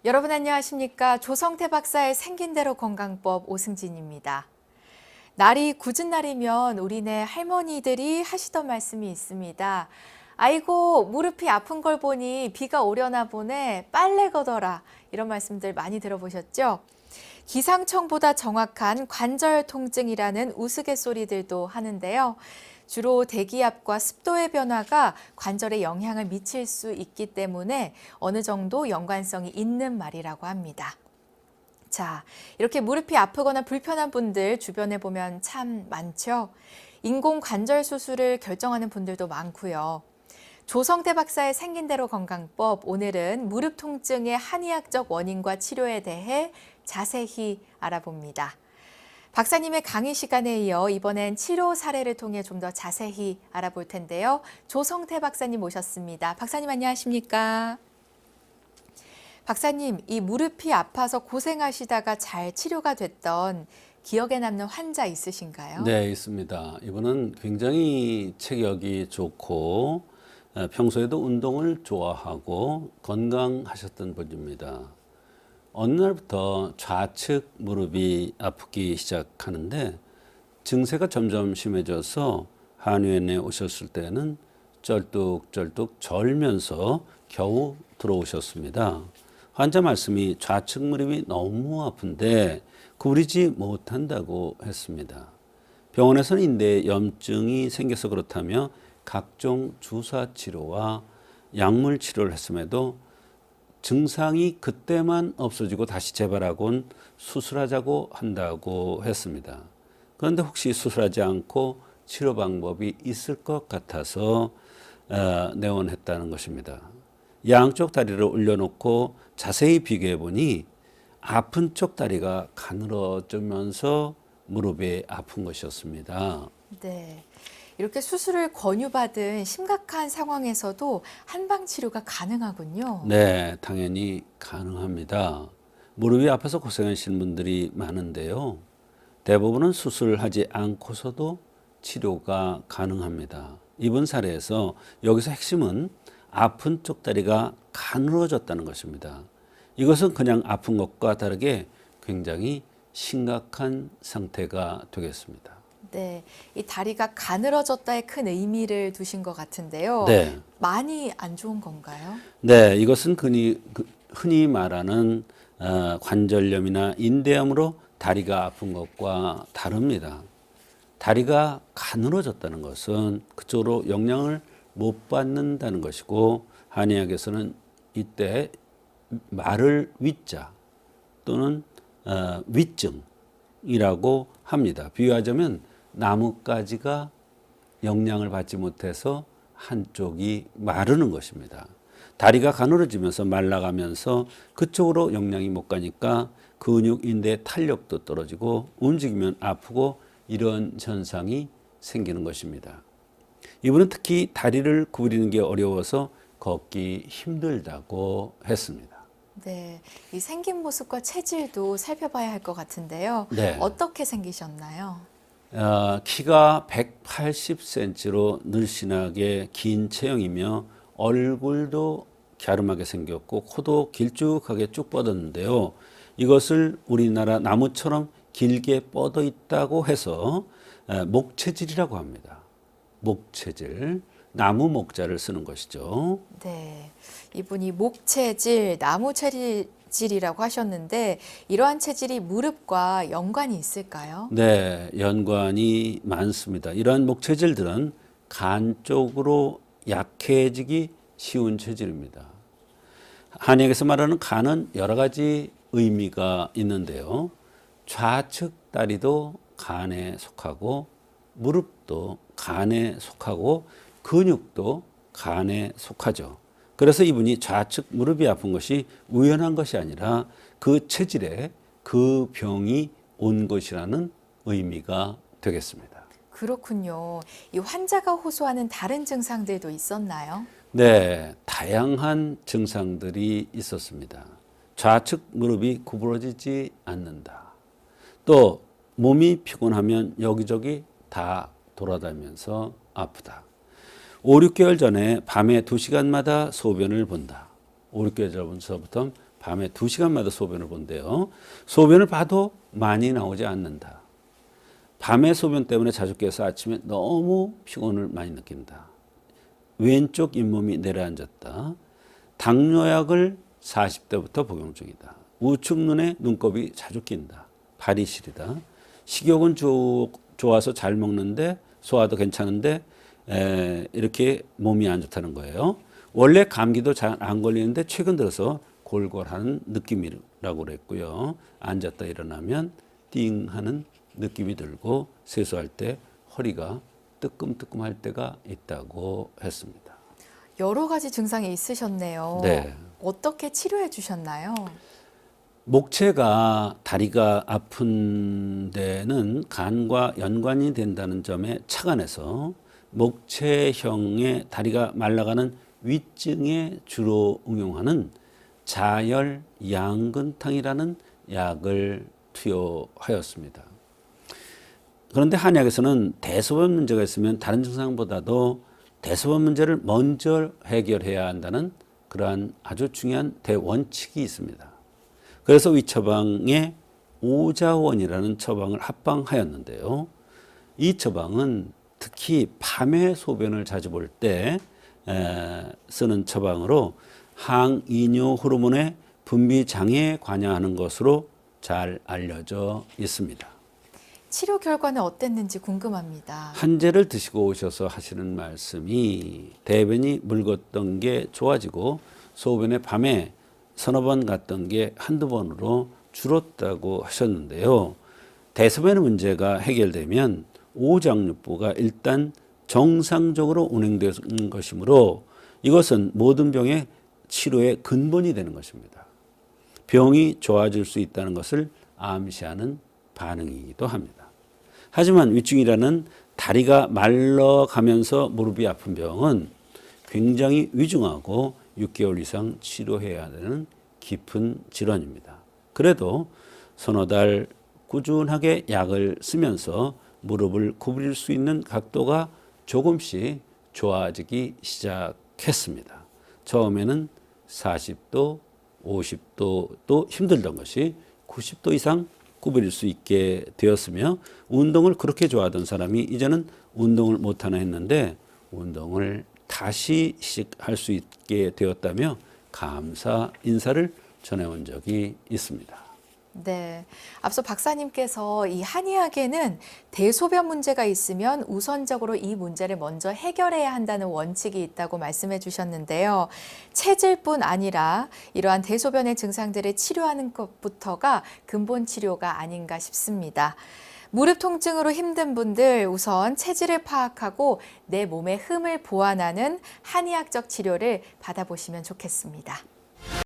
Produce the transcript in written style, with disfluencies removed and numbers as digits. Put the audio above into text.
여러분 안녕하십니까? 조성태 박사의 생긴대로 건강법 오승진입니다. 날이 굳은 날이면 우리네 할머니들이 하시던 말씀이 있습니다. 아이고 무릎이 아픈 걸 보니 비가 오려나 보네, 빨래 걷어라, 이런 말씀들 많이 들어보셨죠? 기상청보다 정확한 관절 통증이라는 우스갯소리들도 하는데요. 주로 대기압과 습도의 변화가 관절에 영향을 미칠 수 있기 때문에 어느 정도 연관성이 있는 말이라고 합니다. 자, 이렇게 무릎이 아프거나 불편한 분들 주변에 보면 참 많죠. 인공 관절 수술을 결정하는 분들도 많고요. 조성태 박사의 생긴대로 건강법, 오늘은 무릎 통증의 한의학적 원인과 치료에 대해 자세히 알아봅니다. 박사님의 강의 시간에 이어 이번엔 치료 사례를 통해 좀 더 자세히 알아볼 텐데요. 조성태 박사님 모셨습니다. 박사님 안녕하십니까? 박사님, 이 무릎이 아파서 고생하시다가 잘 치료가 됐던 기억에 남는 환자 있으신가요? 네, 있습니다. 이분은 굉장히 체격이 좋고 평소에도 운동을 좋아하고 건강하셨던 분입니다. 어느 날부터 좌측 무릎이 아프기 시작하는데 증세가 점점 심해져서 한의원에 오셨을 때는 쩔뚝쩔뚝 절면서 겨우 들어오셨습니다. 환자 말씀이 좌측 무릎이 너무 아픈데 구부리지 못한다고 했습니다. 병원에서는 인대에 염증이 생겨서 그렇다며 각종 주사 치료와 약물 치료를 했음에도 증상이 그때만 없어지고 다시 재발하곤 수술하자고 한다고 했습니다. 그런데 혹시 수술하지 않고 치료 방법이 있을 것 같아서 내원했다는 것입니다. 양쪽 다리를 올려놓고 자세히 비교해 보니 아픈 쪽 다리가 가늘어지면서 무릎이 아픈 것이었습니다. 네. 이렇게 수술을 권유받은 심각한 상황에서도 한방 치료가 가능하군요. 네, 당연히 가능합니다. 무릎이 아파서 고생하시는 분들이 많은데요. 대부분은 수술하지 않고서도 치료가 가능합니다. 이번 사례에서 여기서 핵심은 아픈 쪽 다리가 가늘어졌다는 것입니다. 이것은 그냥 아픈 것과 다르게 굉장히 심각한 상태가 되겠습니다. 네, 이 다리가 가늘어졌다에 큰 의미를 두신 것 같은데요. 네. 많이 안 좋은 건가요? 네, 이것은 흔히 말하는 관절염이나 인대염으로 다리가 아픈 것과 다릅니다. 다리가 가늘어졌다는 것은 그쪽으로 영향을 못 받는다는 것이고 한의학에서는 이때 마를 위자 또는 위증이라고 합니다. 비유하자면 나뭇가지가 영향을 받지 못해서 한쪽이 마르는 것입니다. 다리가 가늘어지면서 말라가면서 그쪽으로 영향이 못 가니까 근육, 인대 탄력도 떨어지고 움직이면 아프고 이런 현상이 생기는 것입니다. 이분은 특히 다리를 구부리는 게 어려워서 걷기 힘들다고 했습니다. 네, 이 생긴 모습과 체질도 살펴봐야 할 것 같은데요. 네. 어떻게 생기셨나요? 키가 180cm로 늘씬하게 긴 체형이며 얼굴도 갸름하게 생겼고 코도 길쭉하게 쭉 뻗었는데요. 이것을 우리나라 나무처럼 길게 뻗어 있다고 해서 목체질이라고 합니다. 목체질, 나무 목자를 쓰는 것이죠. 네, 이분이 목체질, 나무 체질이라고 하셨는데 이러한 체질이 무릎과 연관이 있을까요? 네, 연관이 많습니다. 이러한 목체질들은 간 쪽으로 약해지기 쉬운 체질입니다. 한의학에서 말하는 간은 여러 가지 의미가 있는데요. 좌측 다리도 간에 속하고 무릎도 간에 속하고 근육도 간에 속하죠. 그래서 이분이 좌측 무릎이 아픈 것이 우연한 것이 아니라 그 체질에 그 병이 온 것이라는 의미가 되겠습니다. 그렇군요. 이 환자가 호소하는 다른 증상들도 있었나요? 네, 다양한 증상들이 있었습니다. 좌측 무릎이 구부러지지 않는다. 또 몸이 피곤하면 여기저기 다 돌아다니면서 아프다. 5, 6개월 전에 밤에 2시간마다 소변을 본다. 5, 6개월 전부터 밤에 2시간마다 소변을 본대요. 소변을 봐도 많이 나오지 않는다. 밤에 소변 때문에 자주 깨서 아침에 너무 피곤을 많이 느낀다. 왼쪽 잇몸이 내려앉았다. 당뇨약을 40대부터 복용 중이다. 우측 눈에 눈곱이 자주 낀다. 발이 시리다. 식욕은 좋아서 잘 먹는데 소화도 괜찮은데 이렇게 몸이 안 좋다는 거예요. 원래 감기도 잘 안 걸리는데 최근 들어서 골골하는 느낌이라고 그랬고요. 앉았다 일어나면 띵 하는 느낌이 들고 세수할 때 허리가 뜨끔뜨끔할 때가 있다고 했습니다. 여러 가지 증상이 있으셨네요. 네. 어떻게 치료해 주셨나요? 목체가 다리가 아픈 데는 간과 연관이 된다는 점에 착안해서 목체형의 다리가 말라가는 위증에 주로 응용하는 자열 양근탕이라는 약을 투여하였습니다. 그런데 한약에서는 대소변 문제가 있으면 다른 증상보다도 대소변 문제를 먼저 해결해야 한다는 그러한 아주 중요한 대원칙이 있습니다. 그래서 위 처방에 오자원이라는 처방을 합방하였는데요. 이 처방은 특히 밤에 소변을 자주 볼 때 쓰는 처방으로 항이뇨 호르몬의 분비 장애에 관여하는 것으로 잘 알려져 있습니다. 치료 결과는 어땠는지 궁금합니다. 한제를 드시고 오셔서 하시는 말씀이 대변이 묽었던 게 좋아지고 소변에 밤에 서너 번 갔던 게 한두 번으로 줄었다고 하셨는데요. 대소변의 문제가 해결되면 오장육부가 일단 정상적으로 운행되는 것이므로 이것은 모든 병의 치료의 근본이 되는 것입니다. 병이 좋아질 수 있다는 것을 암시하는 반응이기도 합니다. 하지만 위증이라는 다리가 말라가면서 무릎이 아픈 병은 굉장히 위중하고 6개월 이상 치료해야 되는 깊은 질환입니다. 그래도 서너 달 꾸준하게 약을 쓰면서 무릎을 구부릴 수 있는 각도가 조금씩 좋아지기 시작했습니다. 처음에는 40도, 50도도 힘들던 것이 90도 이상 구부릴 수 있게 되었으며 운동을 그렇게 좋아하던 사람이 이제는 운동을 못하나 했는데 운동을 다시 시작할 수 있게 되었다며 감사 인사를 전해온 적이 있습니다. 네, 앞서 박사님께서 이 한의학에는 대소변 문제가 있으면 우선적으로 이 문제를 먼저 해결해야 한다는 원칙이 있다고 말씀해 주셨는데요. 체질뿐 아니라 이러한 대소변의 증상들을 치료하는 것부터가 근본 치료가 아닌가 싶습니다. 무릎 통증으로 힘든 분들 우선 체질을 파악하고 내 몸의 흠을 보완하는 한의학적 치료를 받아보시면 좋겠습니다.